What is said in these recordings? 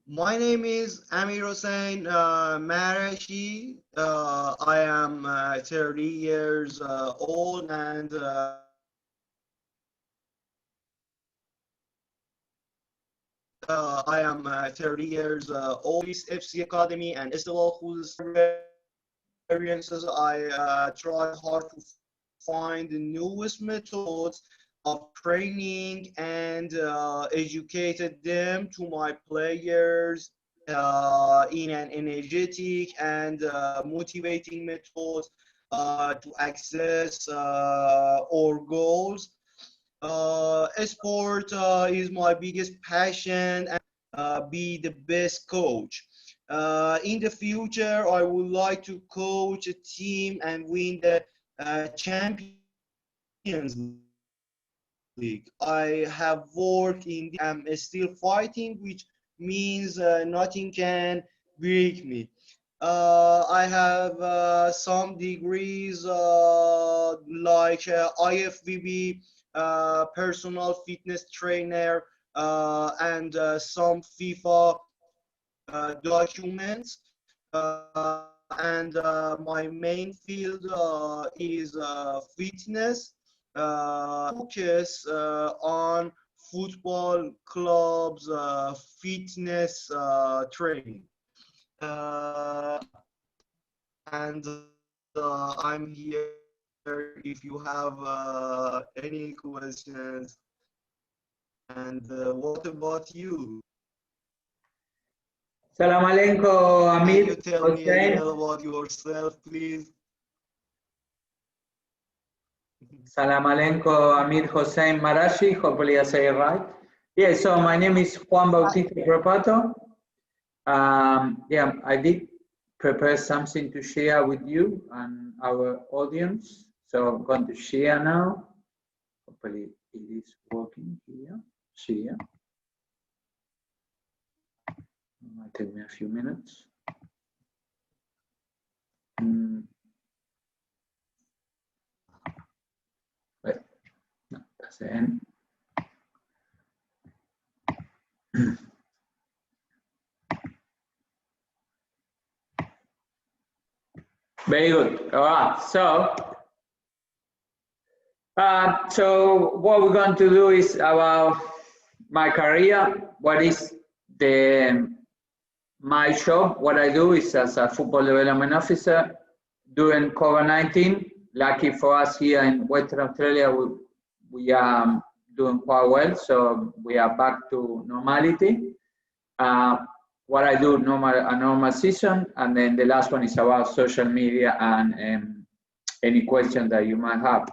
My name is Amir Hossein Marashi. I am 30 years old and I am 30 years old. FC Academy and STL whose experiences I try hard to find the newest methods of training and educated them to my players in an energetic and motivating method to access our goals. Sport is my biggest passion and be the best coach. In the future, I would like to coach a team and win the Champions League. I have worked in the I'm still fighting, which means nothing can break me. I have some degrees like IFBB, personal fitness trainer, and some FIFA documents. And my main field is fitness. Focus on football clubs, fitness training. Uh, and I'm here if you have any questions. And what about you? Salam alaikum, Can Amir you tell me a Hossein. little about yourself, please? Salam alaikum, Amir Hossein Marashi. Hopefully I say it right. Yeah, so my name is Juan Bautista Propato. Yeah, I did prepare something to share with you and our audience. So I'm going to share now. Hopefully it is working here. Share. It might take me a few minutes. Wait, no, that's the end. Very good. All right. So what we're going to do is about my career. What is my job? What I do is as a football development officer during COVID-19. Lucky for us here in Western Australia, we are doing quite well. So we are back to normality. What I do a normal season, and then the last one is about social media and any questions that you might have.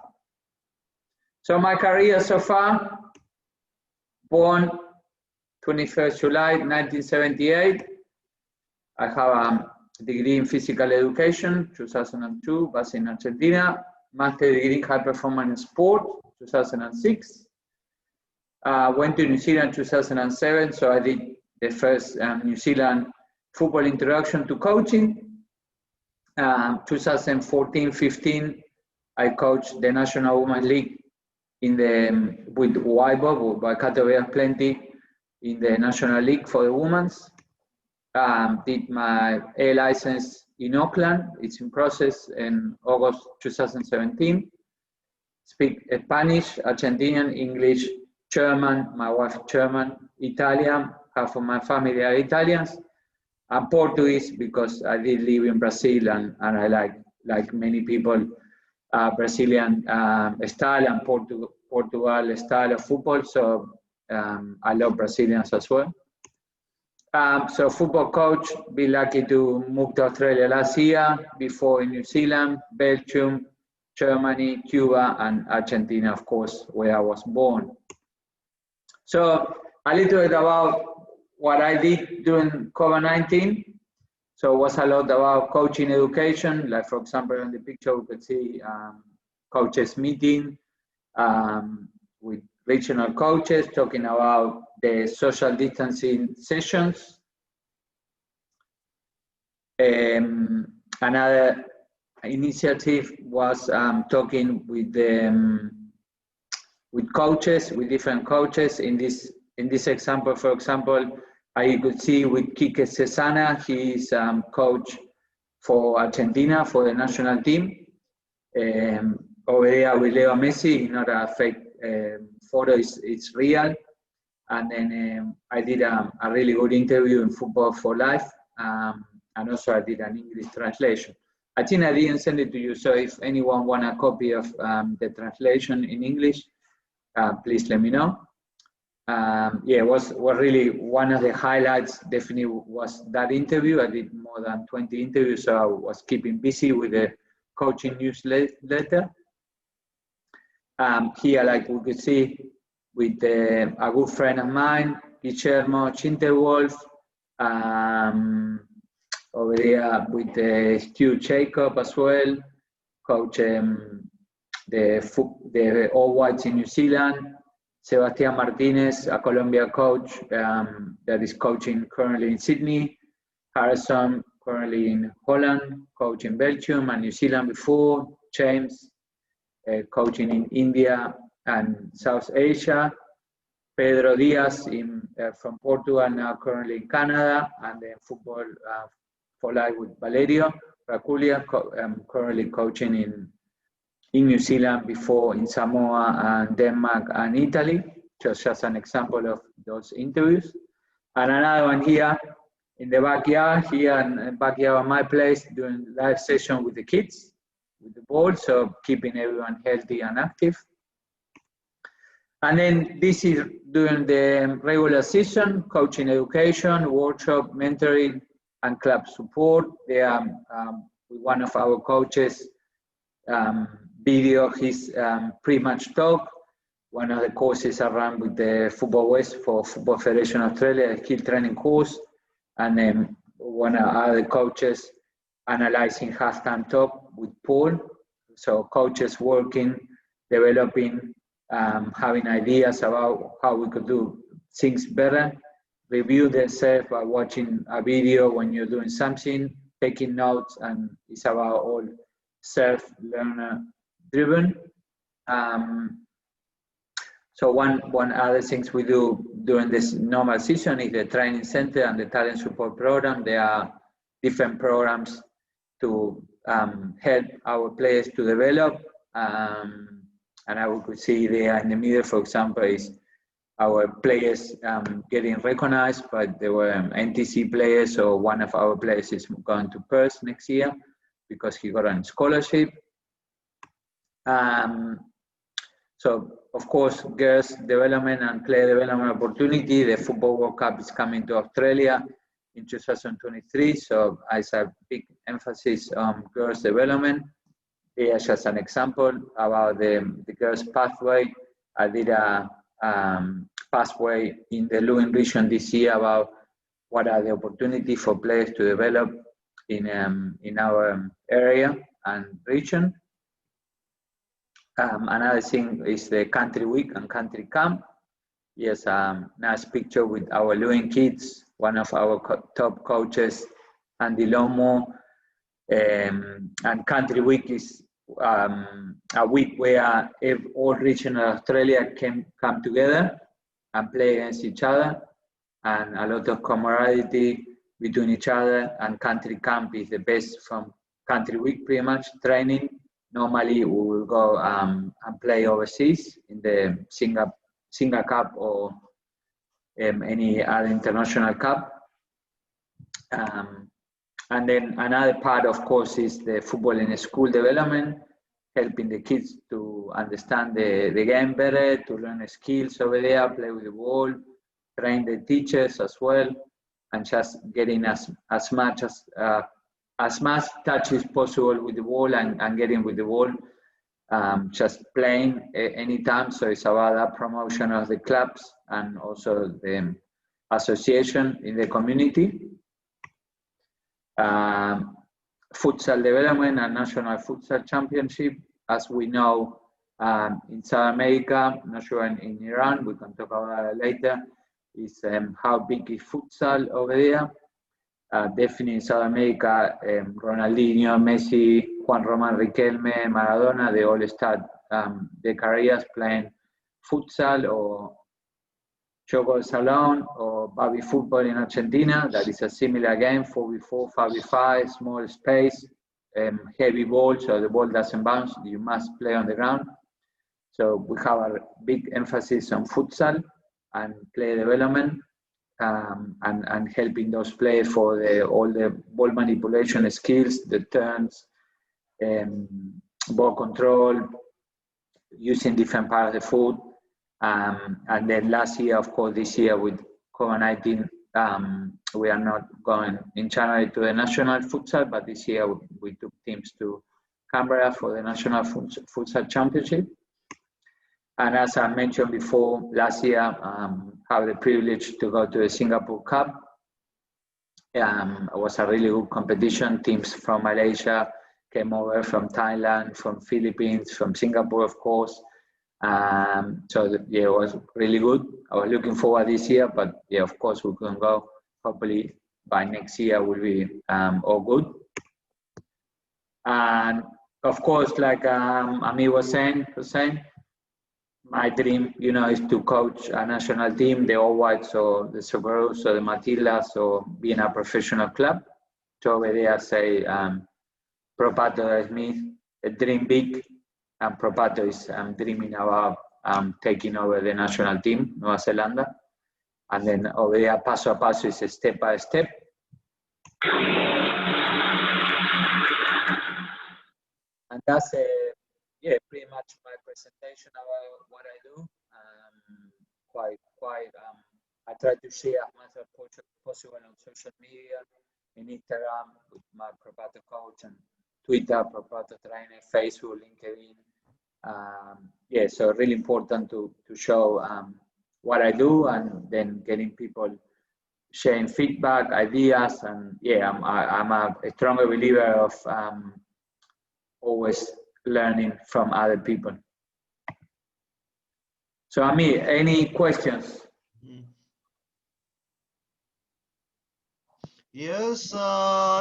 So my career so far, born 21st July 1978. I have a degree in physical education, 2002, based in Argentina. Master degree in high performance sport, 2006. Went to New Zealand 2007, so I did the first New Zealand football introduction to coaching. 2014-15, I coached the National Women's League with Waikato, Waikato Bears Plenty, in the National League for the women's. Did my A license in Auckland. It's in process in August 2017. Speak Spanish, Argentinian, English, German, my wife German, Italian, half of my family are Italians, and Portuguese because I did live in Brazil and I like many people, Brazilian style and Portugal style of football, so I love Brazilians as well. So football coach, be lucky to move to Australia last year, before in New Zealand, Belgium, Germany, Cuba, and Argentina, of course, where I was born. So a little bit about what I did during COVID-19. So it was a lot about coaching education, like for example, in the picture we could see coaches meeting with regional coaches talking about the social distancing sessions. Another initiative was talking with coaches, with different coaches. In this example, for example, I could see with Quique Cesana, he's coach for Argentina for the national team. Over there with Leo Messi, not a fake photo, it's real. And then I did a really good interview in Football for Life, and also I did an English translation. I think I didn't send it to you, so if anyone want a copy of the translation in English, please let me know. Yeah, it was really one of the highlights. Definitely was that interview. I did more than 20 interviews, so I was keeping busy with the coaching newsletter. Here, like we could see, with a good friend of mine, Guillermo Chinterwolf, over there with Stu Jacob as well, coach the All Whites in New Zealand. Sebastián Martinez, a Colombia coach that is coaching currently in Sydney. Harrison, currently in Holland, coach in Belgium and New Zealand before. James, coaching in India and South Asia. Pedro Diaz from Portugal, now currently in Canada, and then Football for Life with Valerio Raculia, currently coaching in New Zealand, before in Samoa and Denmark and Italy. Just an example of those interviews. And another one here in the backyard, here in the backyard of my place, doing live session with the kids, with the ball, so keeping everyone healthy and active. And then this is during the regular season, coaching education, workshop, mentoring, and club support. They are with one of our coaches, video his pre-match talk. One of the courses I run with the Football West for Football Federation Australia, a skill training course. And then one of other coaches analyzing halftime talk with Paul. So coaches working, developing, having ideas about how we could do things better, review themselves by watching a video when you're doing something, taking notes, and it's about all self-learner driven. So one other things we do during this normal season is the training center and the talent support program. There are different programs to help our players to develop. And I could see there in the middle, for example, is our players getting recognized, but there were NTC players, so one of our players is going to Perth next year because he got a scholarship. So, of course, girls development and player development opportunity. The Football World Cup is coming to Australia in 2023, so I have big emphasis on girls development. Here's just an example about the girls pathway. I did a pathway in the Leeuwin region this year about what are the opportunities for players to develop in our area and region. Another thing is the country week and country camp. Yes, nice picture with our Leeuwin kids, one of our top coaches, Andy Lomo. And country week is a week where all regions of Australia can come together and play against each other, and a lot of camaraderie between each other. And country camp is the best from country week, pretty much training. Normally we will go and play overseas in the Singa Cup or any other international cup. And then another part, of course, is the football in school development, helping the kids to understand the game better, to learn skills over there, play with the ball, train the teachers as well, and just getting as much touch as possible with the ball and getting with the ball, just playing anytime. So it's about that promotion of the clubs and also the association in the community. Futsal development and national futsal championship. As we know, in South America, not sure in Iran, we can talk about that later, is how big is futsal over there. Definitely in South America, Ronaldinho, Messi, Juan Román Riquelme, Maradona, they all start their careers playing futsal or Choco Salon or Baby Football in Argentina. That is a similar game, 4v4, 5v5, small space, heavy ball, so the ball doesn't bounce, you must play on the ground. So we have a big emphasis on futsal and player development, and helping those players for all the ball manipulation skills, the turns, ball control, using different parts of the foot. And then last year, of course, this year with COVID-19, we are not going in January to the national futsal, but this year we took teams to Canberra for the national futsal championship. And as I mentioned before, last year, had the privilege to go to the Singapore Cup. It was a really good competition. Teams from Malaysia came over, from Thailand, from Philippines, from Singapore, of course. So yeah, it was really good. I was looking forward this year, but yeah, of course we couldn't go. Hopefully by next year will be all good. And of course, like Amir was saying, my dream, is to coach a national team, the All Whites or the Socorros or the Matildas, or be in a professional club. So over there I say, Propato is me, dream big, and Propato is dreaming about taking over the national team, Nueva Zelanda. And then over there, paso a paso is a step by step. And that's pretty much my presentation about what I do. I try to share as much as possible on social media, in Instagram with my Propato coach, and Twitter, Propato trainer, Facebook, LinkedIn. So really important to show what I do, and then getting people sharing feedback, ideas, and I'm a stronger believer of always learning from other people. So Amir, any questions? Yes,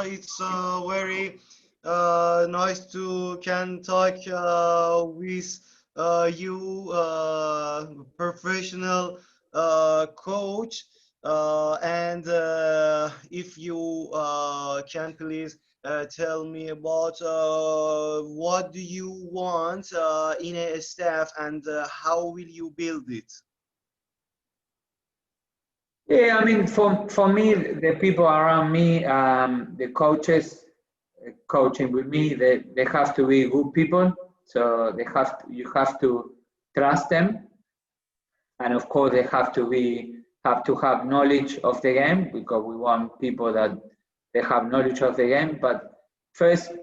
it's very nice to can talk with you, professional coach, and if you can please tell me about what do you want in a staff, and how will you build it? Yeah, I mean, for me, the people around me, the coaches coaching with me, they have to be good people. So you have to trust them, and of course they have to have knowledge of the game, because we want people that they have knowledge of the game. But firstly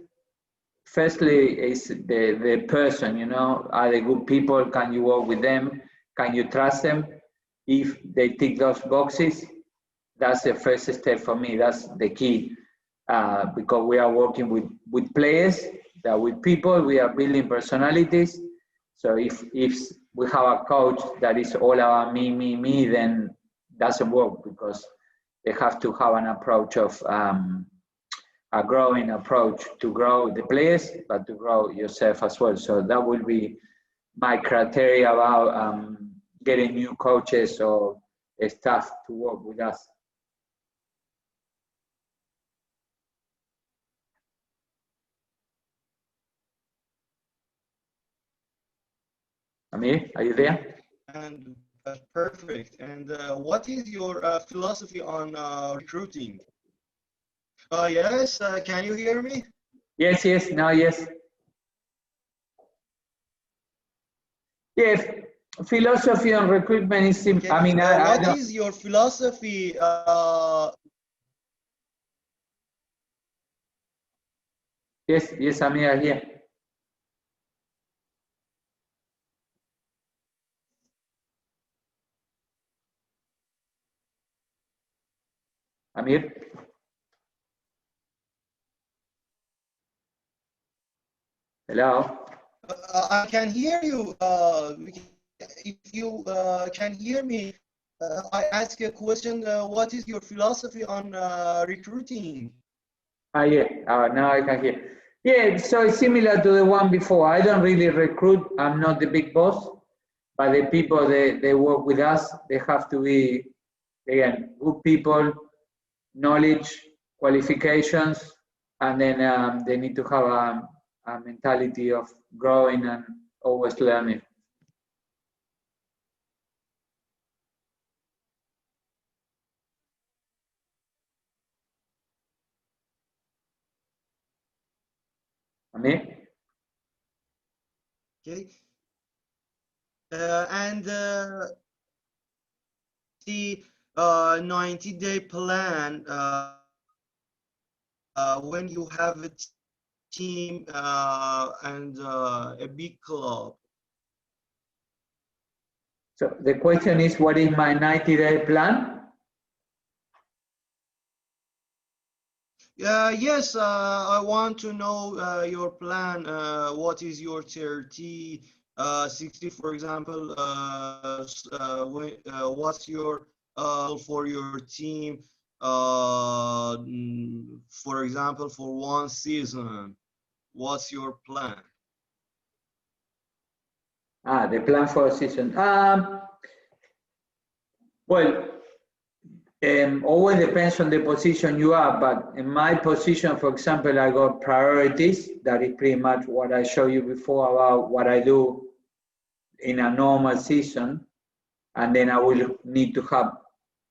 is the person, are they good people? Can you work with them? Can you trust them? If they tick those boxes, that's the first step for me. That's the key, because we are working with players, that with people, we are building personalities. So if we have a coach that is all about me, then doesn't work, because they have to have an approach of a growing approach to grow the players, but to grow yourself as well. So that will be my criteria about getting new coaches or staff to work with us. Amir, are you there? And perfect. And what is your philosophy on recruiting? Yes, can you hear me? Yes, now yes. Yes, philosophy on recruitment is simple. I mean, what is your philosophy? Yes, Amir, here. Amir? Hello? I can hear you. If you can hear me, I ask a question. What is your philosophy on recruiting? Yeah. Now I can hear. Yeah, so it's similar to the one before. I don't really recruit. I'm not the big boss. but the people they work with us, they have to be, again, good people, knowledge, qualifications, and then they need to have a mentality of growing and always learning. Amir? Okay. And the 90-day plan, when you have a team and a big club. So the question is, what is my 90-day plan? Yes, I want to know your plan. What is your 30, 60, for example? What's your for your team? For example, for one season, what's your plan? The plan for a season. Well, always depends on the position you are, but in my position, for example, I got priorities. That is pretty much what I showed you before about what I do in a normal season. And then I will need to have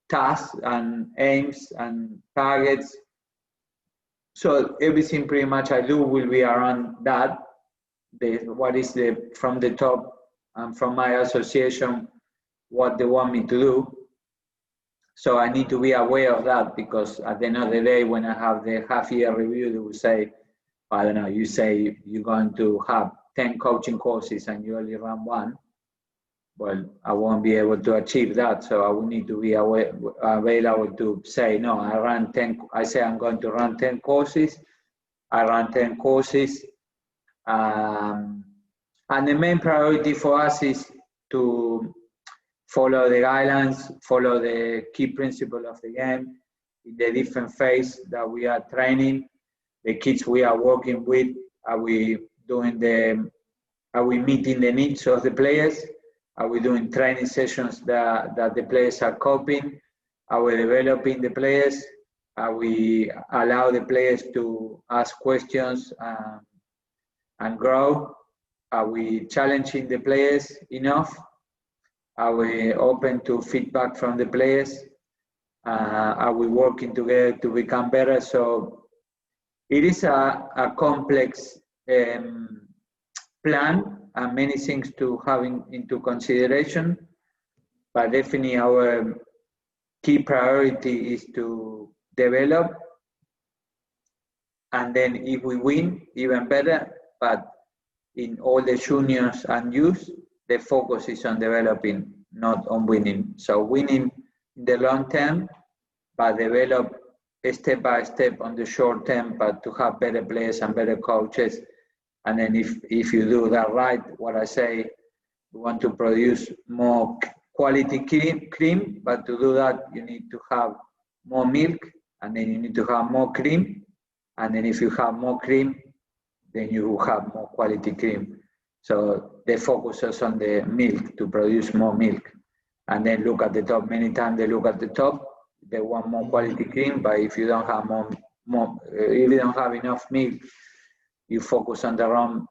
tasks and aims and targets. So everything pretty much I do will be around that. What is from the top and from my association, what they want me to do. So I need to be aware of that, because at the end of the day, when I have the half-year review, they will say, I don't know, you say you're going to have 10 coaching courses and you only run one. Well, I won't be able to achieve that. So I will need to be available to say, no, I say I'm going to run 10 courses. I run 10 courses. And the main priority for us is to follow the guidelines, follow the key principle of the game in the different phase that we are training. The kids we are working with, are we meeting the needs of the players? Are we doing training sessions that the players are coping? Are we developing the players? Are we allow the players to ask questions and grow? Are we challenging the players enough? Are we open to feedback from the players? Are we working together to become better? So it is a complex plan and many things to have into consideration, but definitely our key priority is to develop, and then if we win, even better. But in all the juniors and youth, the focus is on developing, not on winning. So winning in the long term, but develop step by step on the short term, but to have better players and better coaches. And then if you do that right, what I say, you want to produce more quality cream, but to do that, you need to have more milk, and then you need to have more cream. And then if you have more cream, then you will have more quality cream. So they focus us on the milk to produce more milk. And then look at the top. Many times they look at the top, they want more quality cream, but if you don't have if you don't have enough milk, you focus on the wrong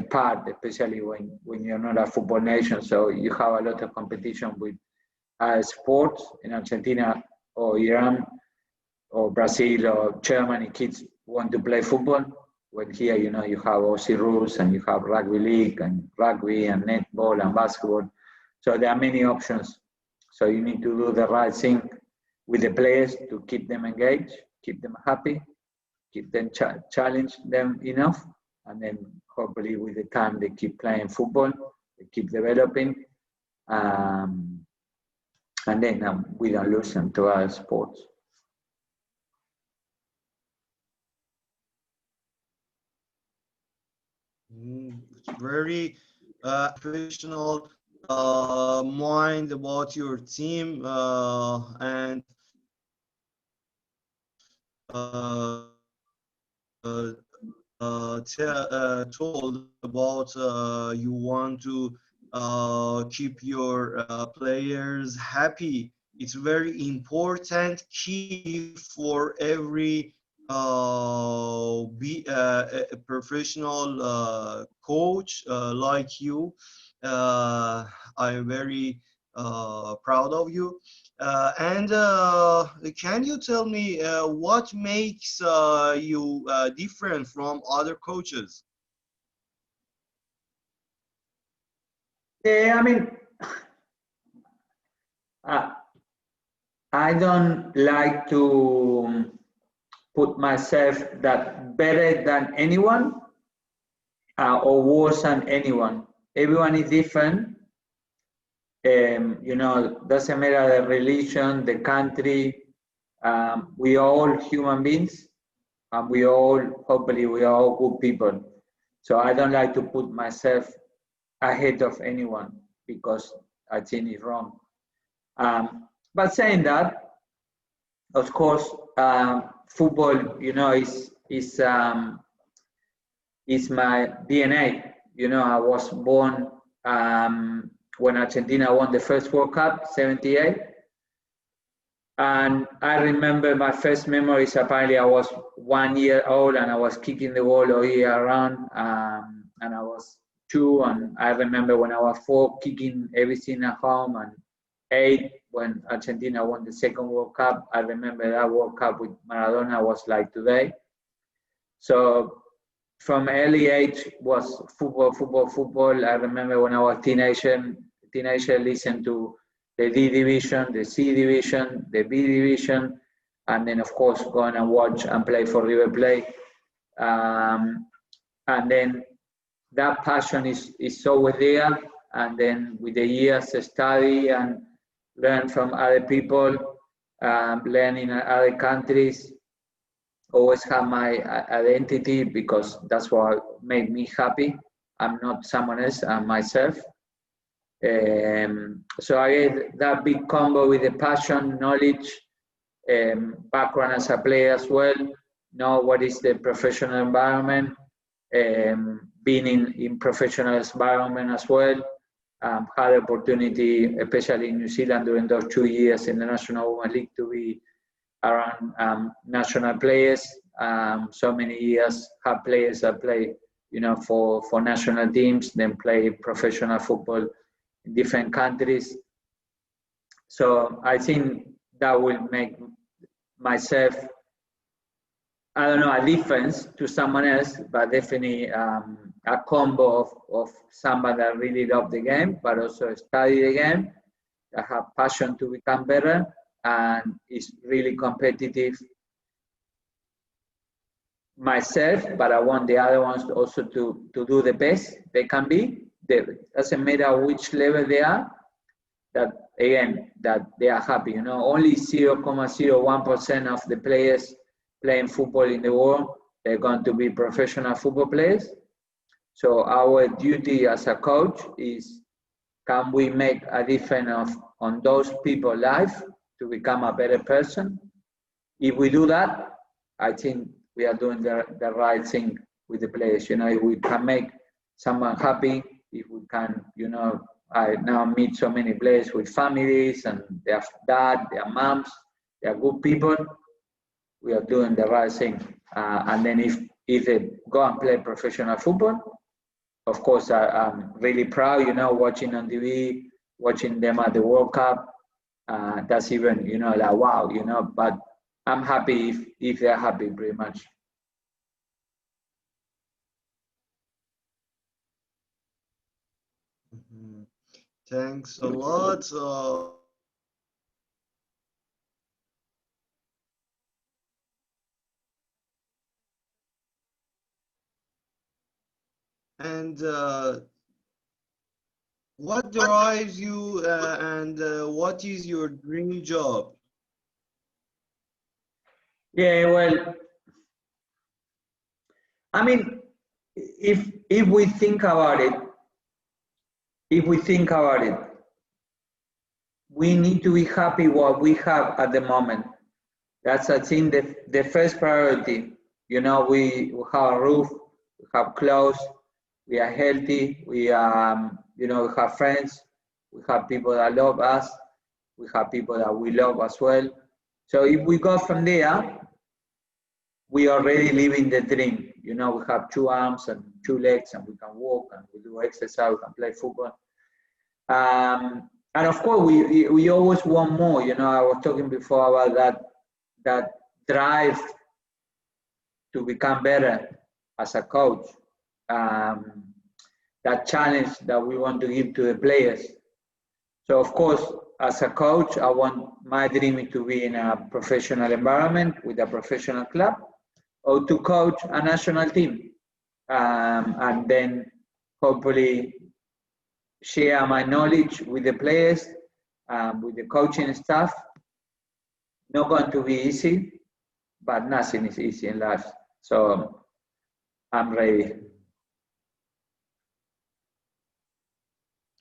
part, especially when you're not a football nation. So you have a lot of competition with sports in Argentina or Iran or Brazil or Germany. Kids want to play football. When here, you know, you have Aussie rules and you have rugby league and rugby and netball and basketball. So there are many options. So you need to do the right thing with the players to keep them engaged, keep them happy, keep them challenge them enough, and then hopefully with the time they keep playing football, they keep developing, and then we don't lose them to other sports. Very professional mind about your team and told about you want to keep your players happy. It's very important key for every a professional coach like you. I'm very proud of you. And can you tell me what makes you different from other coaches? Yeah, I mean, I don't like to put myself that better than anyone or worse than anyone. Everyone is different. You know, doesn't matter the religion, the country. We are all human beings, and we all, hopefully, we are all good people. So I don't like to put myself ahead of anyone because I think it's wrong. But saying that, of course, football, you know, is my DNA. You know, I was born when Argentina won the first World Cup, '78. And I remember my first memories, apparently I was 1 year old and I was kicking the ball all year around. And I was 2, and I remember when I was 4, kicking everything at home, and 8, when Argentina won the second World Cup. I remember that World Cup with Maradona was like today. So from early age was football, football, football. I remember when I was teenager listened to the D division, the C division, the B division, and then of course going and watch and play for River Plate. And then that passion is always there. And then with the years, study and learn from other people, learn in other countries. Always have my identity because that's what made me happy. I'm not someone else, I'm myself. So I get that big combo with the passion, knowledge, background as a player as well, know what is the professional environment, being in professional environment as well. Had opportunity, especially in New Zealand during those 2 years in the National Women's League, to be around national players. So many years have players that play, you know, for national teams, then play professional football in different countries. So I think that will make myself, I don't know, a difference to someone else, but definitely a combo of someone that really love the game, but also study the game, that have passion to become better, and is really competitive myself, but I want the other ones also to do the best they can be. It doesn't matter which level they are, that again, that they are happy. You know, only 0.01% of the players playing football in the world, they're going to be professional football players. So our duty as a coach is, can we make a difference on those people's life to become a better person? If we do that, I think we are doing the right thing with the players. You know, if we can make someone happy, if we can, you know, I now meet so many players with families and their dad, their moms, they are good people. We are doing the right thing. And then if they go and play professional football, of course, I'm really proud, you know, watching on TV, watching them at the World Cup. That's even, you know, like, wow, you know, but I'm happy if they're happy, pretty much. Mhm. Thanks a lot. And what drives you and what is your dream job? Yeah, well, I mean, if we think about it, we need to be happy what we have at the moment. That's, I think, the first priority. You know, we have a roof, we have clothes, we are healthy, we you know, we have friends, we have people that love us, we have people that we love as well. So if we go from there, we already living the dream. You know, we have 2 arms and 2 legs, and we can walk, and we do exercise, we can play football. And of course, we always want more. You know, I was talking before about that drive to become better as a coach, that challenge that we want to give to the players. So of course, as a coach, I want my dream is to be in a professional environment with a professional club, or to coach a national team, and then hopefully share my knowledge with the players, with the coaching staff. Not going to be easy, but nothing is easy in life. So I'm ready.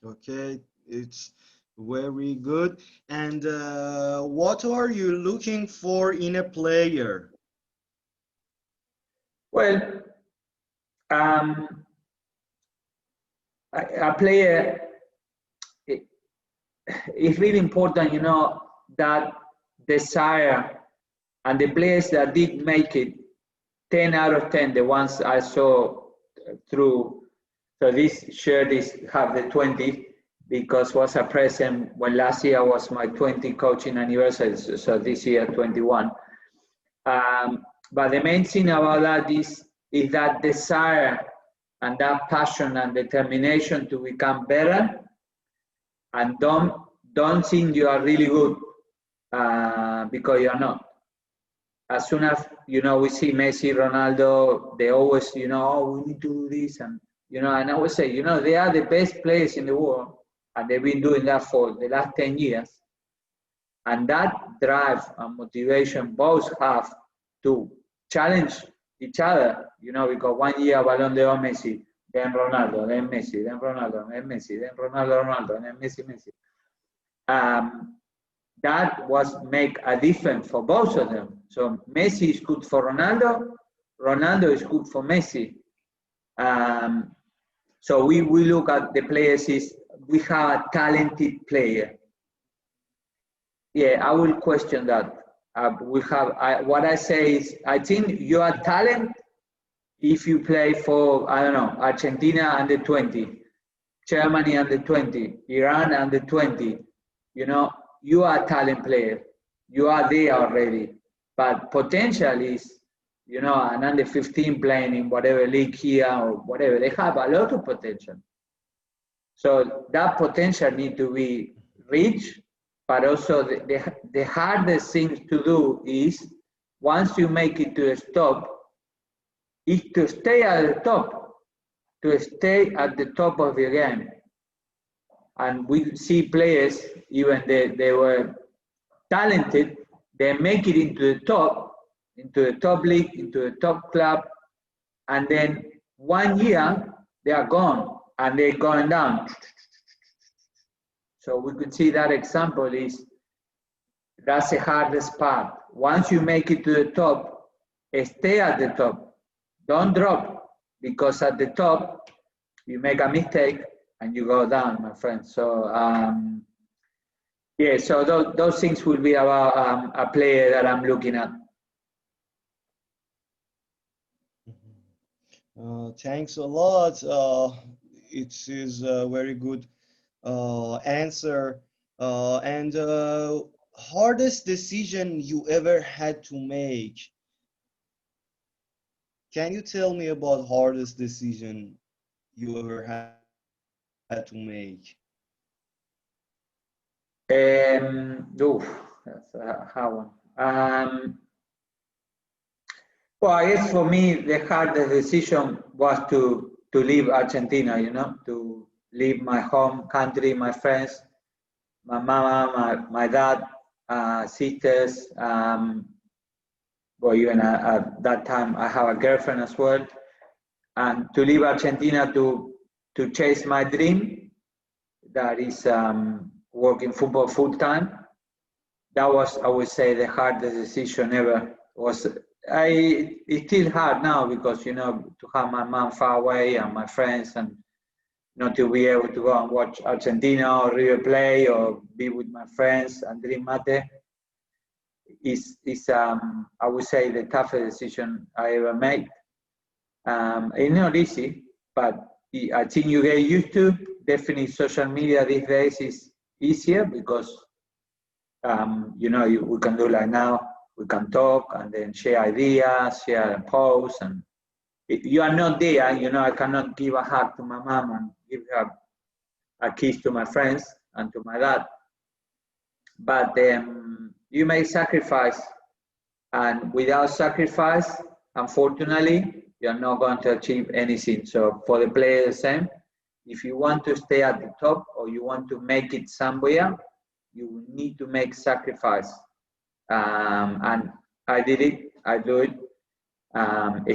Okay, it's very good. And what are you looking for in a player? Well, a player, it's really important, you know, that desire, and the players that did make it, 10 out of 10, the ones I saw through. So this shirt is have the 20 because was a present when last year was my 20 coaching anniversary, so this year 21. But the main thing about that is that desire and that passion and determination to become better, and don't think you are really good because you are not. As soon as, you know, we see Messi, Ronaldo, they always, you know, oh, we need to do this, and you know, and I would say, you know, they are the best players in the world, and they've been doing that for the last 10 years. And that drive and motivation both have to challenge each other, you know, because 1 year Ballon d'Or Messi, then Ronaldo, then Messi, then Ronaldo, then Messi, then Ronaldo, then Messi. That was make a difference for both of them. So Messi is good for Ronaldo, Ronaldo is good for Messi. So we look at the players is, we have a talented player. Yeah, I will question that. What I say is, I think you are talent if you play for, I don't know, Argentina under 20, Germany under 20, Iran under 20, you know, you are a talent player. You are there already. But potential is, you know, an under 15 playing in whatever league here or whatever, they have a lot of potential. So that potential need to be reached, but also the hardest thing to do is, once you make it to the top, is to stay at the top, to stay at the top of your game. And we see players, even they were talented, they make it into the top league, into the top club, and then 1 year they are gone and they're going down. So we could see that example is, that's the hardest part. Once you make it to the top, stay at the top. Don't drop, because at the top, you make a mistake and you go down, my friend. So, yeah, so those things will be about a player that I'm looking at. Thanks a lot. It is a very good answer. And hardest decision you ever had to make? Can you tell me about hardest decision you ever had to make? That's a hard one. Well, I guess for me, the hardest decision was to leave Argentina, you know, to leave my home country, my friends, my mama, my dad, sisters. Well, even at that time, I have a girlfriend as well. And to leave Argentina to chase my dream, that is working football full time. That was, I would say, the hardest decision ever. It's still hard now, because, you know, to have my mom far away and my friends, and not to be able to go and watch Argentina or River play or be with my friends and drink mate is I would say the toughest decision I ever made. It's not easy, but I think you get used to. Definitely social media these days is easier because you know, we can do like now, we can talk and then share ideas, share posts, and if you are not there, you know, I cannot give a hug to my mom and give her a kiss to my friends and to my dad. But you make sacrifice, and without sacrifice, unfortunately, you're not going to achieve anything. So for the player, the same. If you want to stay at the top or you want to make it somewhere, you need to make sacrifice. And I did it, I do it.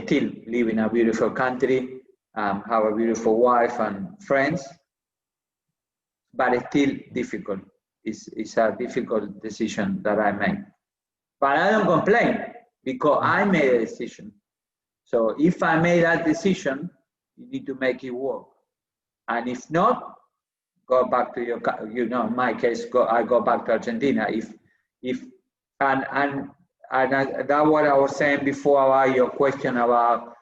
Still live in a beautiful country, have a beautiful wife and friends, but it's still difficult. It's a difficult decision that I made. But I don't complain because I made a decision. So if I made that decision, you need to make it work. And if not, go back to your, you know, in my case, I go back to Argentina. And that's what I was saying before about your question about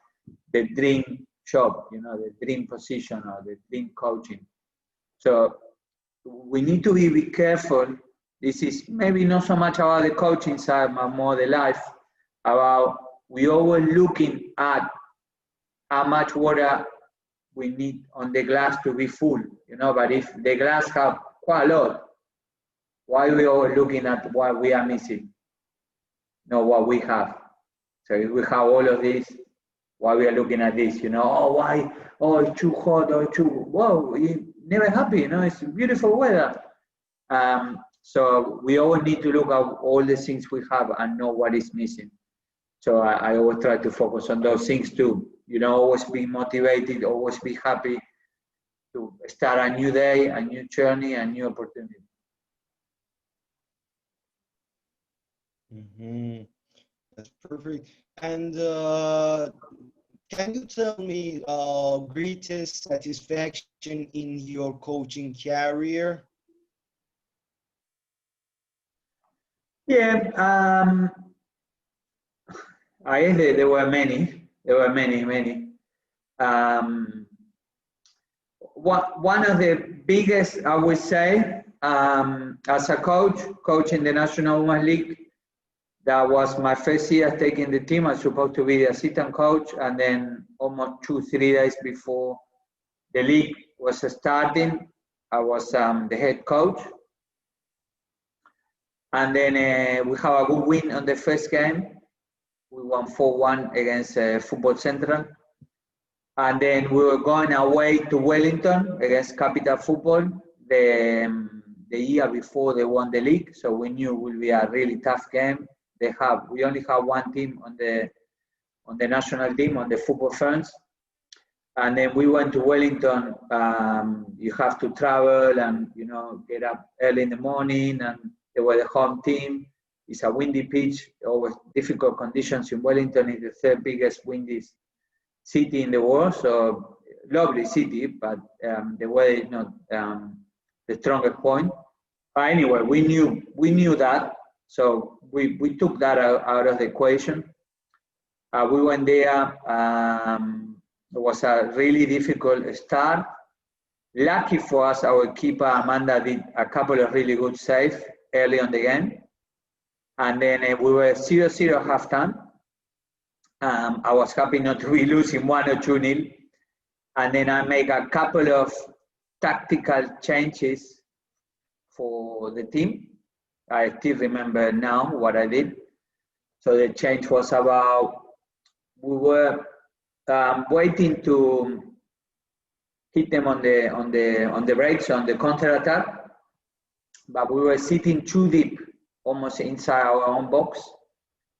the dream job, you know, the dream position or the dream coaching. So we need to be careful. This is maybe not so much about the coaching side, but more the life, about we always looking at how much water we need on the glass to be full, you know, but if the glass have quite a lot, why are we always looking at what we are missing, not what we have? So if we have all of this, why we are looking at this, you know, oh, why, oh, it's too hot or too, whoa, you're never happy, you know, it's beautiful weather. So we always need to look at all the things we have and know what is missing. So I always try to focus on those things too. You know, always be motivated, always be happy to start a new day, a new journey, a new opportunity. Mm-hmm. That's perfect. And can you tell me greatest satisfaction in your coaching career? Yeah, there were many. There were many. One of the biggest, I would say, as a coach in the National Women's League, that was my first year taking the team. I was supposed to be the assistant coach, and then almost 2-3 days before the league was starting, I was the head coach. And then we have a good win on the first game. We won 4-1 against Football Central. And then we were going away to Wellington against Capital Football the year before they won the league. So we knew it would be a really tough game. We only have one team on the national team, on the football fans. And then we went to Wellington. You have to travel and, you know, get up early in the morning, and they were the home team. It's a windy pitch, always difficult conditions in Wellington. It's the third biggest windiest city in the world, so lovely city, but the weather is not the strongest point. But anyway, we knew that, so we took that out of the equation. We went there. It was a really difficult start. Lucky for us, our keeper Amanda did a couple of really good saves early on the game. And then we were 0-0 halftime. I was happy not to be losing 1 or 2-0. And then I make a couple of tactical changes for the team. I still remember now what I did. So the change was about, we were waiting to hit them on the breaks, on the counter attack, but we were sitting too deep, almost inside our own box.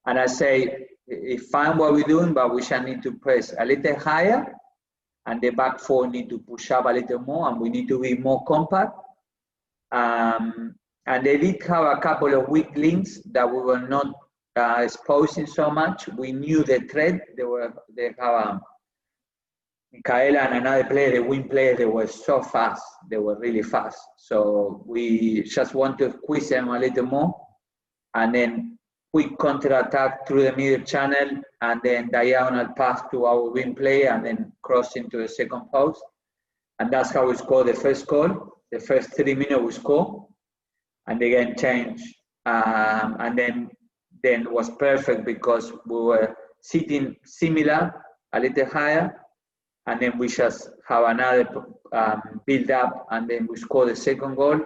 And I say, it's fine what we're doing, but we shall need to press a little higher, and the back four need to push up a little more, and we need to be more compact. And they did have a couple of weak links that we were not exposing so much. We knew the threat. They have Michaela and another player, the wing players, they were so fast. They were really fast. So we just want to squeeze them a little more, and then quick counter-attack through the middle channel, and then diagonal pass to our wing player, and then cross into the second post. And that's how we scored the first goal. The first 3 minutes we scored, and the game changed. And then it was perfect because we were sitting similar, a little higher, and then we just have another build up, and then we score the second goal,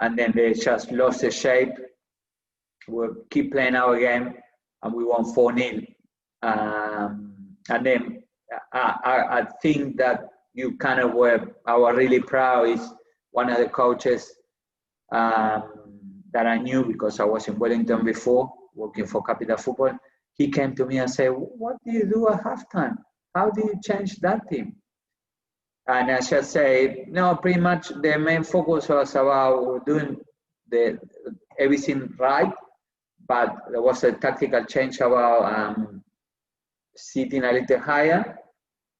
and then they just lost the shape. We'll keep playing our game, and we won 4-0. And then I think that you kind of were, I was really proud is one of the coaches that I knew because I was in Wellington before, working for Capital Football. He came to me and said, "What do you do at halftime? How do you change that team?" And I just say, no, pretty much the main focus was about doing everything right, but there was a tactical change about sitting a little higher,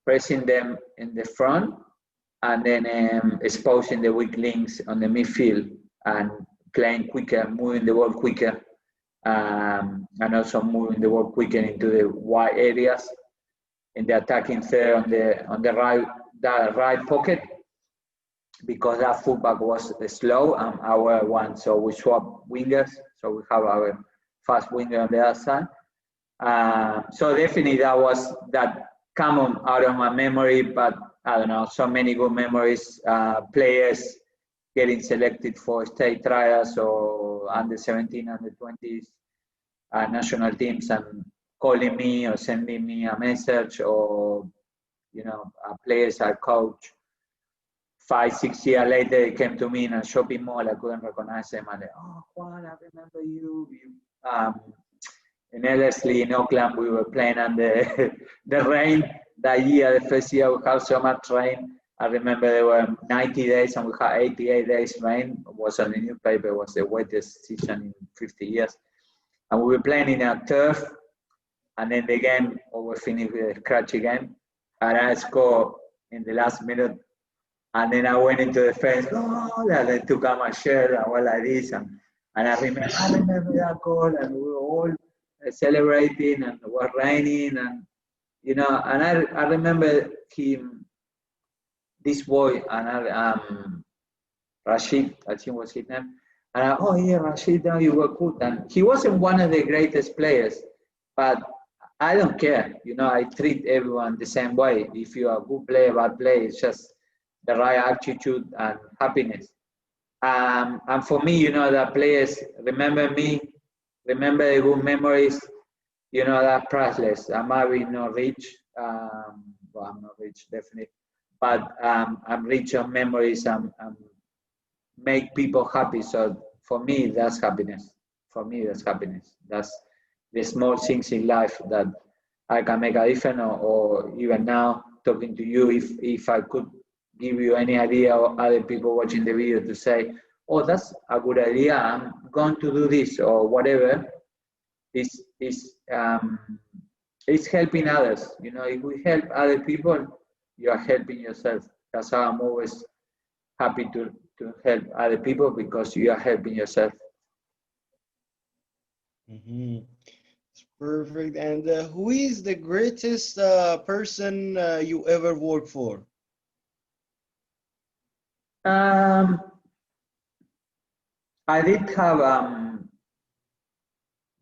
pressing them in the front, and then exposing the weak links on the midfield and playing quicker, moving the ball quicker, and also moving the ball quicker into the wide areas in the attacking third on the right pocket, because that fullback was slow and our one, so we swapped wingers, so we have our fast winger on the other side. So definitely that come out of my memory, but I don't know, so many good memories. Players getting selected for state trials or under 17, under 20s, national teams, and calling me or sending me a message, or players I coach 5-6 years later, they came to me in a shopping mall. I couldn't recognize them. And oh, Juan, I remember you. In Ellerslie, in Auckland, we were playing under the rain that year. The first year we had so much rain. I remember there were 90 days and we had 88 days rain. It was on the newspaper. It was the wettest season in 50 years. And we were playing in a turf. And then the game, we finished with a scratchy game. And I scored in the last minute. And then I went into the fence, and they took out my shirt and went like this. And I remember that goal, and we were all celebrating, and it was raining, and and I remember him, this boy, and Rashid, I think was his name. And oh yeah, Rashid, now you were good. And he wasn't one of the greatest players, but I don't care. I treat everyone the same way. If you are a good player, bad player, it's just the right attitude and happiness. And for me, that players remember me, remember the good memories, that priceless. I might be not rich, well, I'm not rich, definitely, but I'm rich on memories and make people happy. So for me, that's happiness. For me, that's happiness. That's the small things in life that I can make a difference, or even now, talking to you, if I could give you any idea, or other people watching the video to say, oh, that's a good idea, I'm going to do this, or whatever, it's helping others. If we help other people, you are helping yourself. That's how I'm always happy to help other people, because you are helping yourself. Mm-hmm. It's perfect. And who is the greatest person you ever worked for? I did have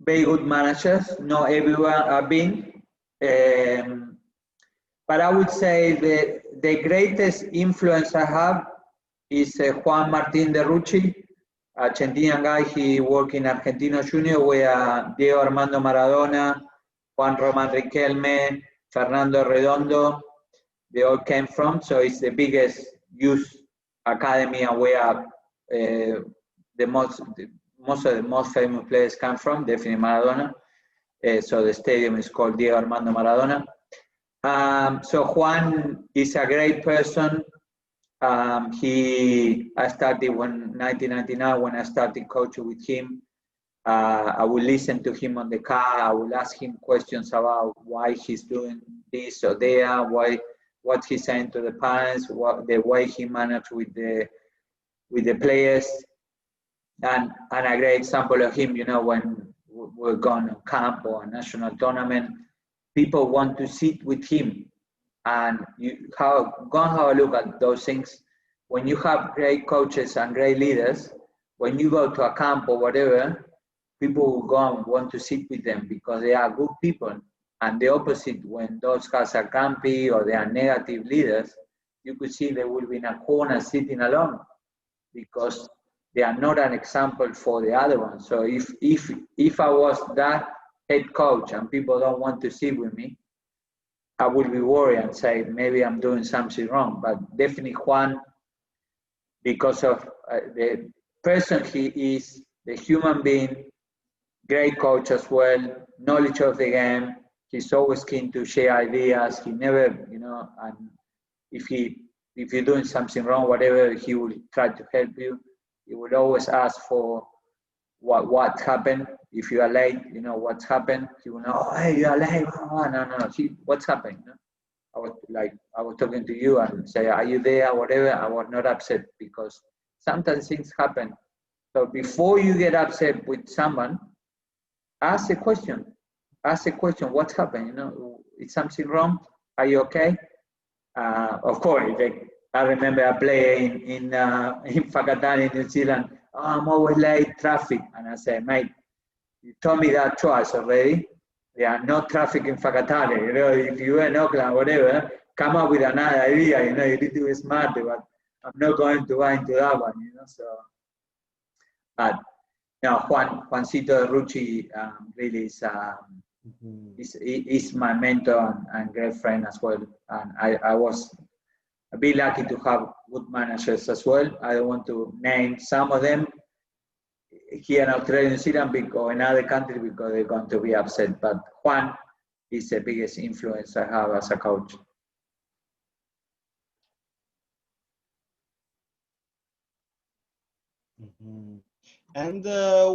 very good managers. Not everyone have been, but I would say the greatest influence I have is Juan Martín de Rucci, Argentinian guy. He worked in Argentino Junior, where Diego Armando Maradona, Juan Román Riquelme, Fernando Redondo, they all came from. So it's the biggest youth academy, and where most of the most famous players come from, definitely Maradona. So the stadium is called Diego Armando Maradona. So Juan is a great person. I started in 1999 when I started coaching with him. I would listen to him on the car. I would ask him questions about why he's doing this or there, why what he's saying to the parents, what the way he managed with the players, and a great example of him, when we're going on camp or a national tournament, people want to sit with him, and go and have a look at those things. When you have great coaches and great leaders, when you go to a camp or whatever, people will go and want to sit with them because they are good people. And the opposite, when those guys are grumpy or they are negative leaders, you could see they will be in a corner sitting alone because they are not an example for the other one. So if I was that head coach and people don't want to sit with me, I would be worried and say maybe I'm doing something wrong. But definitely Juan, because of the person he is, the human being, great coach as well, knowledge of the game. He's always keen to share ideas. He never, and if you're doing something wrong, whatever, he will try to help you. He will always ask for what happened. If you are late, what's happened. He will know, oh, hey, you are late. Oh, no. What's happened? I was talking to you and say, are you there? Whatever. I was not upset because sometimes things happen. So before you get upset with someone, ask a question. Ask a question. What's happened? Is something wrong? Are you okay? Of course, I remember a player in Whakatane, New Zealand. Oh, I'm always late, traffic. And I said, mate, you told me that twice already. There are no traffic in Whakatane. If you were in Auckland, whatever, come up with another idea. You need to be smart, but I'm not going to go into that one. So, but Juancito Rucci really is my mentor and great friend as well. And I was a bit lucky to have good managers as well. I don't want to name some of them here in Australia, New Zealand, or in other countries because they're going to be upset. But Juan is the biggest influence I have as a coach. Mm-hmm. And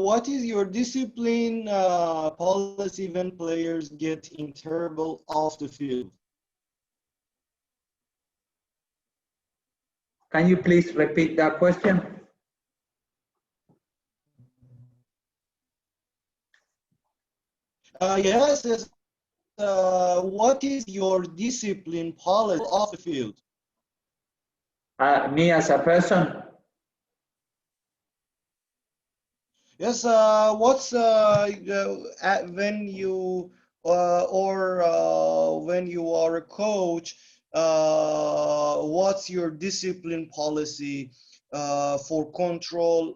what is your discipline policy when players get in trouble off the field? Can you please repeat that question? Yes. What is your discipline policy off the field? Me as a person? Yes. What's when you when you are a coach? What's your discipline policy for control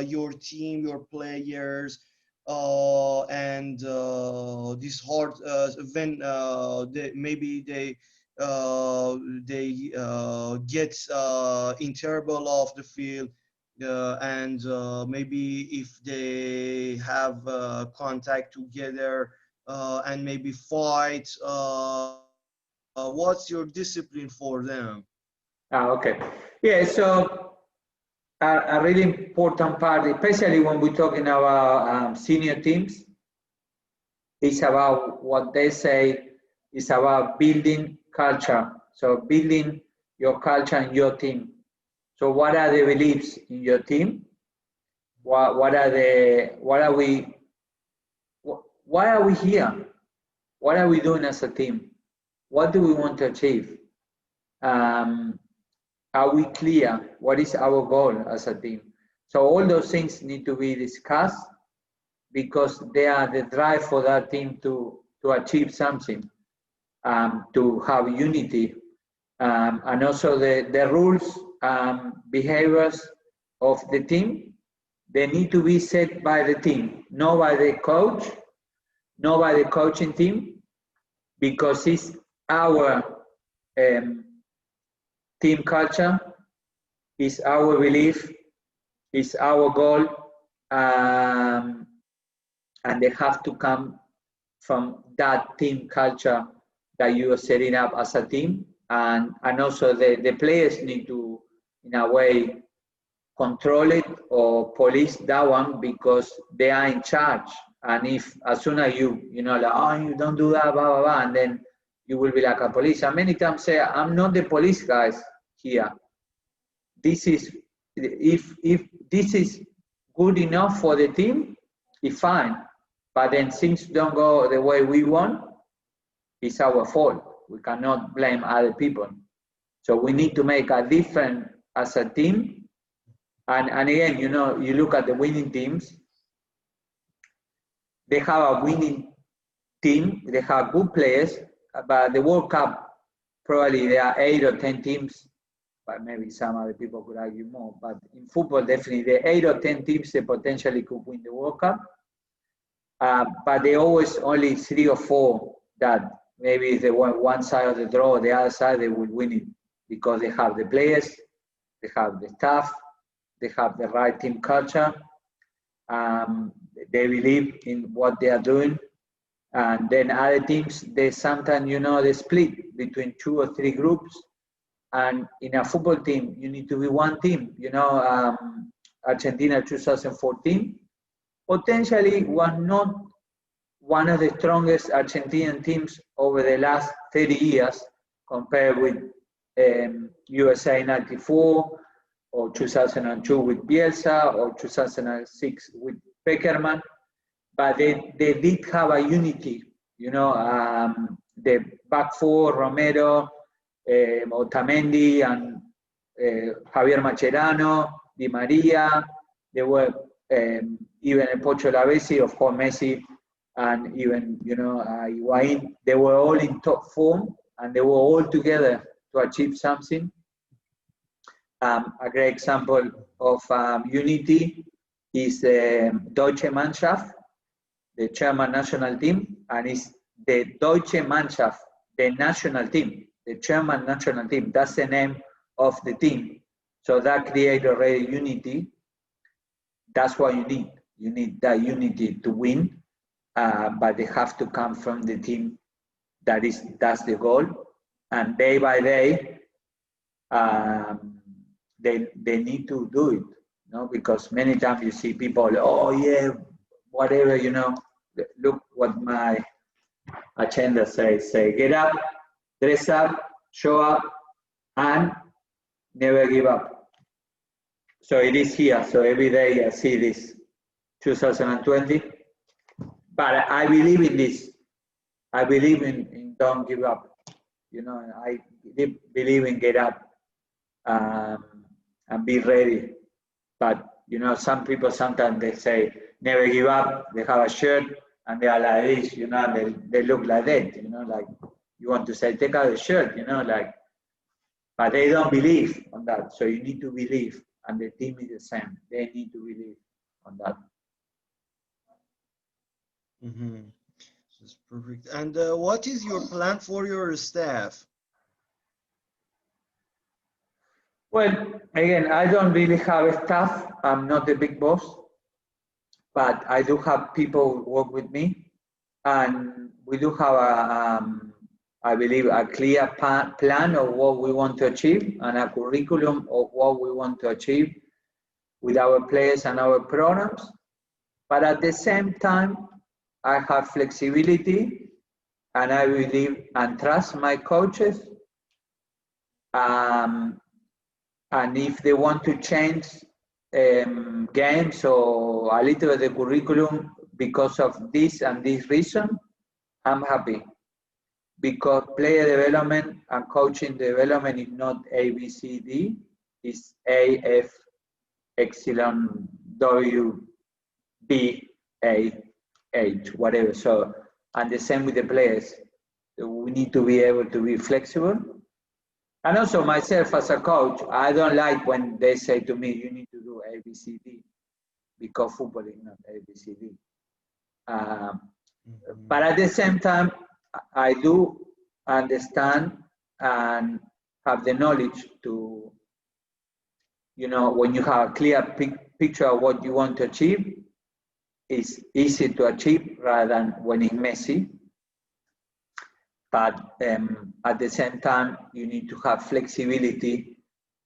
your team, your players, and this hard when maybe they get in trouble off the field, and maybe if they have contact together and maybe fight, what's your discipline for them? Okay. Yeah, so a really important part, especially when we're talking about senior teams, is about what they say is about building culture. So building your culture in your team. So what are the beliefs in your team? Why are we here? What are we doing as a team? What do we want to achieve? Are we clear? What is our goal as a team? So all those things need to be discussed because they are the drive for that team to achieve something, to have unity, and also the rules, behaviors of the team, they need to be set by the team, not by the coach, not by the coaching team, because it's our team culture, is our belief, is our goal, and they have to come from that team culture that you are setting up as a team. And also the players need to, in a way, control it or police that one because they are in charge. And if as soon as you like, oh, you don't do that, blah, blah, blah, and then you will be like a police. And many times say, I'm not the police guys here. This is, if this is good enough for the team, it's fine. But then things don't go the way we want, it's our fault. We cannot blame other people. So we need to make a difference as a team. And again, you know, you look at the winning teams, they have a winning team, they have good players, but the World Cup, probably there are 8 or 10 teams, but maybe some other people could argue more. But in football, definitely, there are 8 or 10 teams that potentially could win the World Cup. But they always only 3 or 4 that maybe if they won one side of the draw or the other side, they will win it because they have the players, they have the staff, they have the right team culture, they believe in what they are doing. And then other teams, they sometimes, you know, they split between 2 or 3 groups. And in a football team, you need to be one team. You know, Argentina 2014 potentially was not one of the strongest Argentinian teams over the last 30 years compared with USA 94 or 2002 with Bielsa or 2006 with Peckerman. But they did have a unity, you know, the back four, Romero, Otamendi, and Javier Mascherano, Di Maria. They were even Pocho Lavezzi, of course, Messi, and even, you know, Higuain. They were all in top form, and they were all together to achieve something. A great example of unity is Deutsche Mannschaft, the German national team, and it's the Deutsche Mannschaft, the national team, the German national team. That's the name of the team. So that creates already unity. That's what you need. You need that unity to win, but they have to come from the team. That's the goal. And day by day, they need to do it. You know, because many times you see people, oh yeah, whatever, you know. Look what my agenda says. Say, get up, dress up, show up, and never give up. So it is here. So every day I see this 2020. But I believe in this. I believe in don't give up. You know, I believe in get up and be ready. But, you know, some people sometimes they say, never give up. They have a shirt and they are like this, you know, they look like that, you know, like you want to say, take out the shirt, you know, like, but they don't believe on that. So you need to believe, and the team is the same. They need to believe on that. Mm-hmm. That's perfect. And what is your plan for your staff? Well, again, I don't really have a staff. I'm not the big boss. But I do have people who work with me, and we do have I believe, a clear plan of what we want to achieve and a curriculum of what we want to achieve with our players and our programs. But at the same time, I have flexibility, and I believe and trust my coaches. And if they want to change games or a little of the curriculum because of this and this reason, I'm happy. Because player development and coaching development is not A, B, C, D, it's A, F, epsilon, W, B, A, H, whatever. So, and the same with the players. We need to be able to be flexible. And also myself as a coach, I don't like when they say to me, you need to do A, B, C, D, because football is not A, B, C, D. But at the same time, I do understand and have the knowledge to, you know, when you have a clear picture of what you want to achieve, it's easy to achieve rather than when it's messy. But at the same time, you need to have flexibility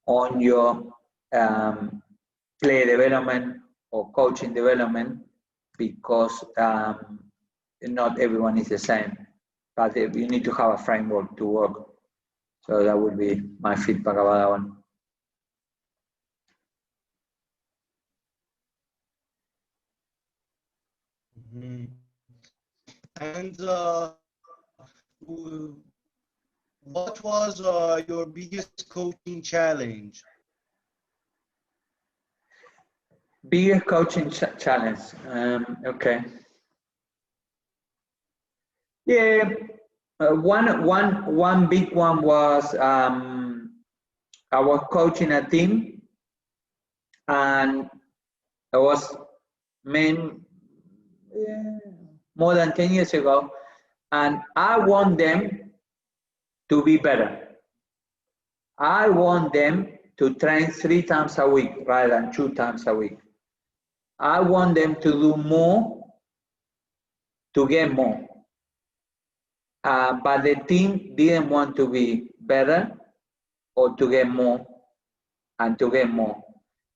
on your player development or coaching development, because not everyone is the same. but you need to have a framework to work. So that would be my feedback about that one. Mm-hmm. And what was your biggest coaching challenge? Biggest coaching challenge. Okay. Yeah, one big one was I was coaching a team, and I was more than 10 years ago, and I want them to be better. I want them to train 3 times a week rather than 2 times a week. I want them to do more to get more. But the team didn't want to be better or to get more and to get more.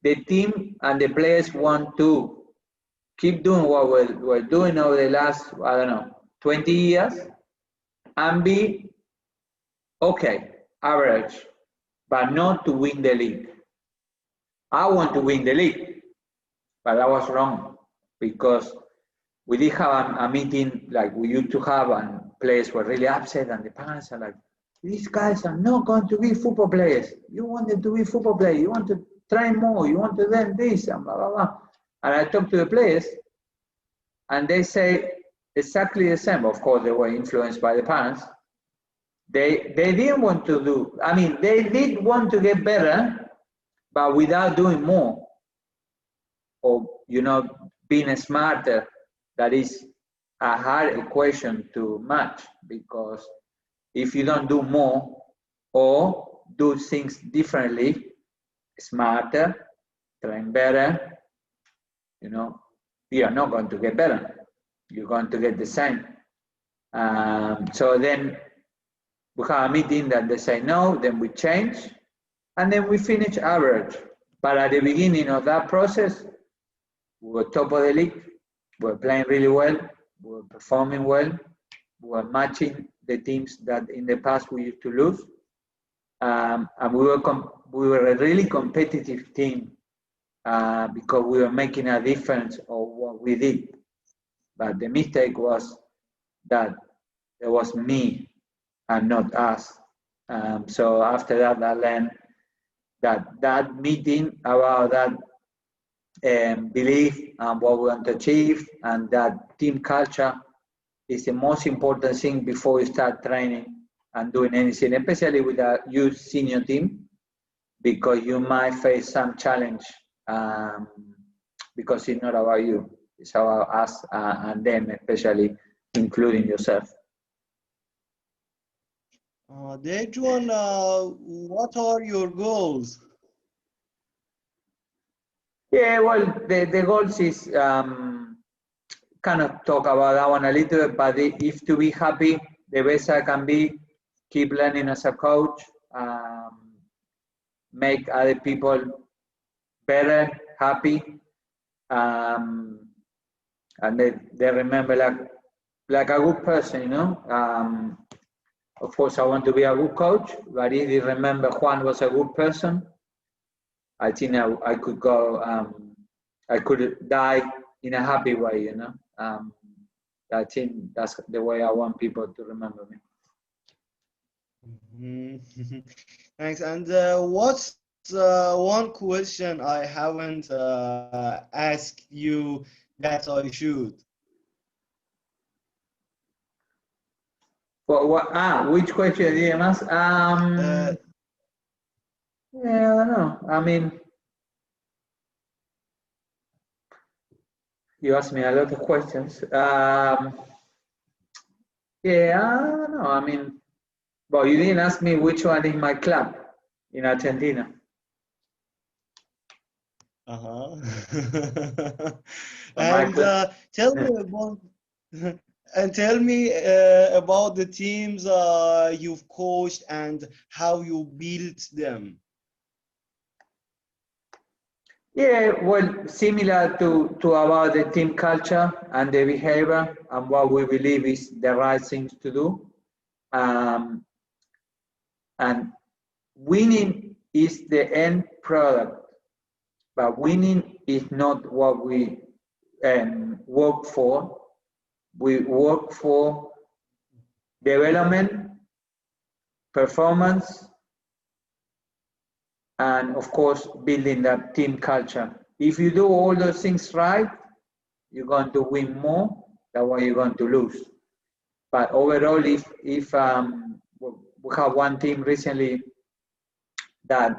The team and the players want to keep doing what we're doing over the last, I don't know, 20 years and be okay, average, but not to win the league. I want to win the league, but I was wrong because we did have a meeting like we used to have, and players were really upset, and the parents are like, these guys are not going to be football players. You want them to be football players. You want to train more. You want to learn this and blah, blah, blah. And I talked to the players, and they say exactly the same. Of course, they were influenced by the parents. They didn't want to do, I mean, they did want to get better, but without doing more. Or, you know, being smarter. That is a hard equation to match, because if you don't do more or do things differently, smarter, train better, you know, you are not going to get better. You're going to get the same. So then we have a meeting that they say no, then we change, and then we finish average. But at the beginning of that process, we were top of the league, we were playing really well, we were performing well, we were matching the teams that in the past we used to lose, and we were a really competitive team because we were making a difference of what we did. But the mistake was that it was me and not us. So after that, I learned that meeting about that belief and what we want to achieve, and that team culture is the most important thing before you start training and doing anything, especially with a youth senior team, because you might face some challenge because it's not about you, it's about us and them, especially including yourself. Juan, what are your goals? Yeah, well, the goals is kind of talk about that one a little bit, but if to be happy, the best I can be, keep learning as a coach, make other people better, happy, and they remember like a good person, you know. Of course, I want to be a good coach, but if you remember Juan was a good person, I think I could go, I could die in a happy way, you know. I think that's the way I want people to remember me. Mm-hmm. Thanks. And what's one question I haven't asked you that I should? Which question did you ask? Yeah, I don't know. I mean, you asked me a lot of questions. Yeah, I don't know. I mean, well, you didn't ask me which one is my club in Argentina. Uh-huh. And tell me about tell me about the teams you've coached and how you built them. Yeah, well, similar to about the team culture and the behavior and what we believe is the right things to do. And winning is the end product, but winning is not what we work for. We work for development, performance, and of course, building that team culture. If you do all those things right, you're going to win more than what you're going to lose. But overall, if we have one team recently that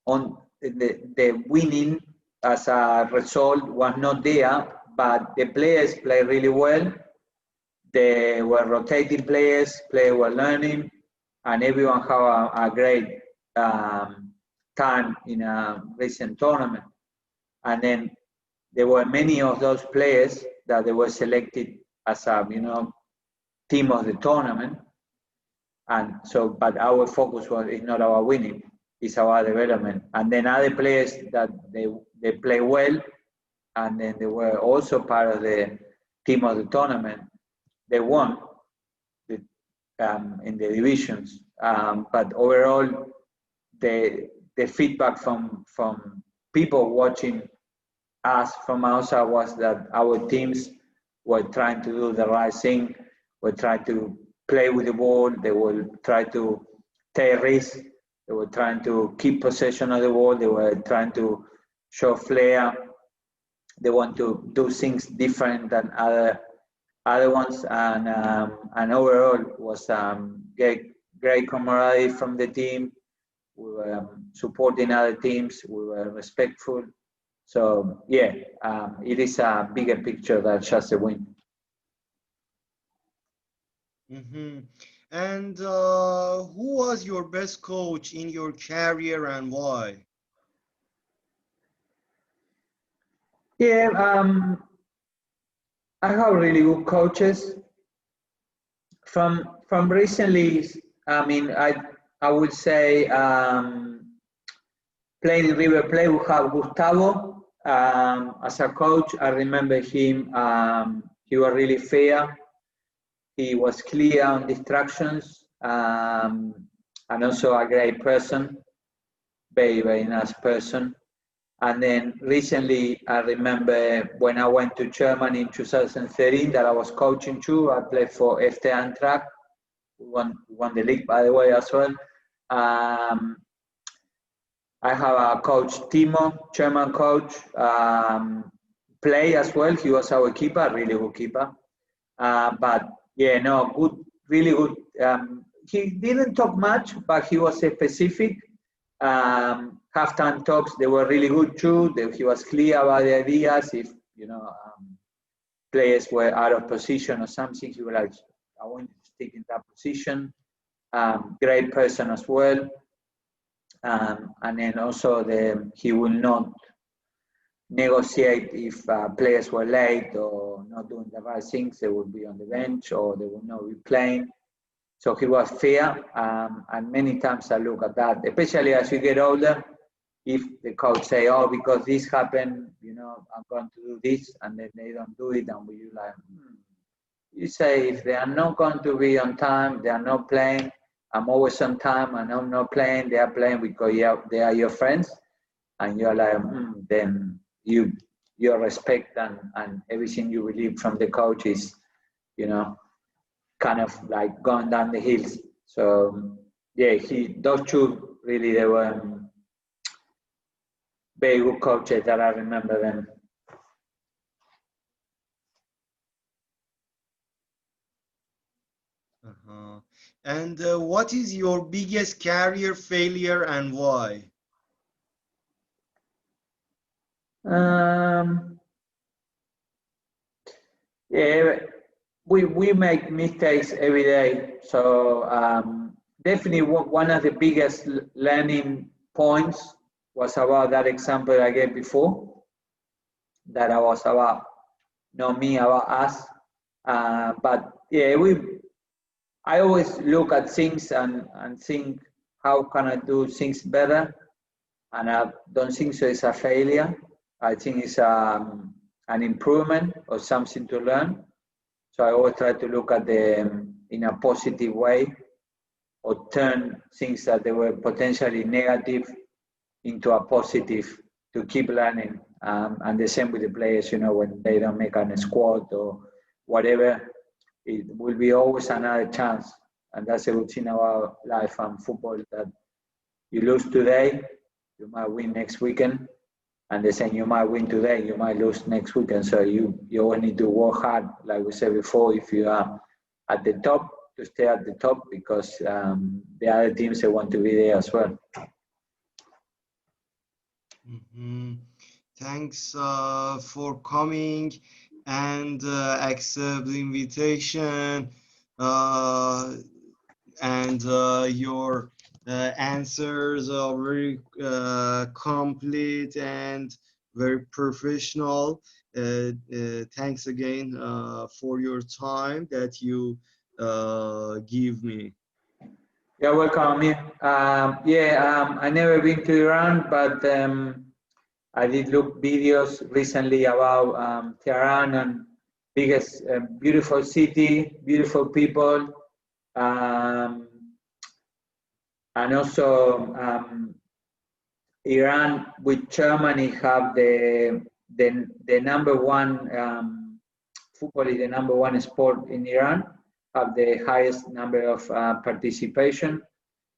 on the winning as a result was not there, but the players play really well. They were rotating players were learning, and everyone had a great time in a recent tournament. And then there were many of those players that they were selected as a team of the tournament. And so, but our focus is not our winning, it's our development. And then other players that they play well, and then they were also part of the team of the tournament. They won in the divisions, but overall, the feedback from people watching us from outside was that our teams were trying to do the right thing, were trying to play with the ball, they will try to take risks, they were trying to keep possession of the ball, they were trying to show flair, they want to do things different than other ones, and overall was great camaraderie from the team. We were supporting other teams, we were respectful. So yeah, it is a bigger picture than just a win. Mm-hmm. And who was your best coach in your career and why? Yeah, I have really good coaches. From recently, I mean, I would say playing in River Plate, we have Gustavo as a coach. I remember him. He was really fair. He was clear on distractions, and also a great person, very nice person. And then recently, I remember when I went to Germany in 2013 that I was coaching too. I played for FT Eintracht. We won the league, by the way, as well. I have a coach, Timo, German coach, play as well. He was our keeper, really good keeper. But yeah, no, good, really good. He didn't talk much, but he was specific. Halftime talks, they were really good too. He was clear about the ideas. If players were out of position or something, he was like, I want you to stick in that position. Great person as well. And then also he will not negotiate if players were late or not doing the right things. They would be on the bench or they would not be playing. So he was fair, and many times I look at that, especially as you get older. If the coach say, "Oh, because this happened, I'm going to do this," and then they don't do it, and you like, you say, if they are not going to be on time, they are not playing. I'm always on time, and I'm not playing. They are playing because they are your friends, and you're like, then your respect and everything you believe from the coach is, kind of like going down the hills. So yeah, those two really, they were very good coaches that I remember them. Uh-huh. And what is your biggest career failure and why? Yeah, we make mistakes every day. So definitely one of the biggest learning points was about that example I gave before. That I was about not me, about us. But yeah, I always look at things and think, how can I do things better? And I don't think so it's a failure. I think it's an improvement or something to learn. So I always try to look at the in a positive way, or turn things that they were potentially negative into a positive, to keep learning. And the same with the players, you know, when they don't make a squad or whatever, it will be always another chance. And that's a good thing about life and football, that you lose today, you might win next weekend. And the same, you might win today, you might lose next weekend. So you always need to work hard, like we said before, if you are at the top, to stay at the top, because the other teams, they want to be there as well. Thanks for coming and accept the invitation, and your answers are very complete and very professional. Thanks again for your time that you give me. You're welcome, Amir. I never been to Iran, but I did look videos recently about Tehran, and biggest, beautiful city, beautiful people, and also Iran with Germany have the number one, football is the number one sport in Iran, have the highest number of participation.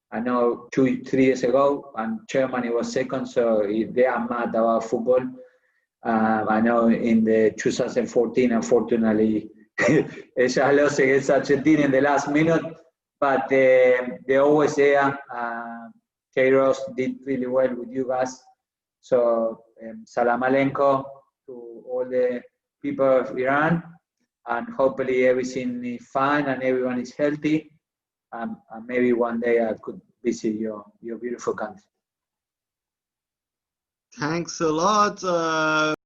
I know 2-3 years ago, and Germany was second, so they are mad about football. I know in the 2014, unfortunately, ella lost against Argentina in the last minute, but they're always there. Kairos did really well with you guys. So salam alenko to all the people of Iran, and hopefully everything is fine and everyone is healthy. And maybe one day I could visit your beautiful country. Thanks a lot.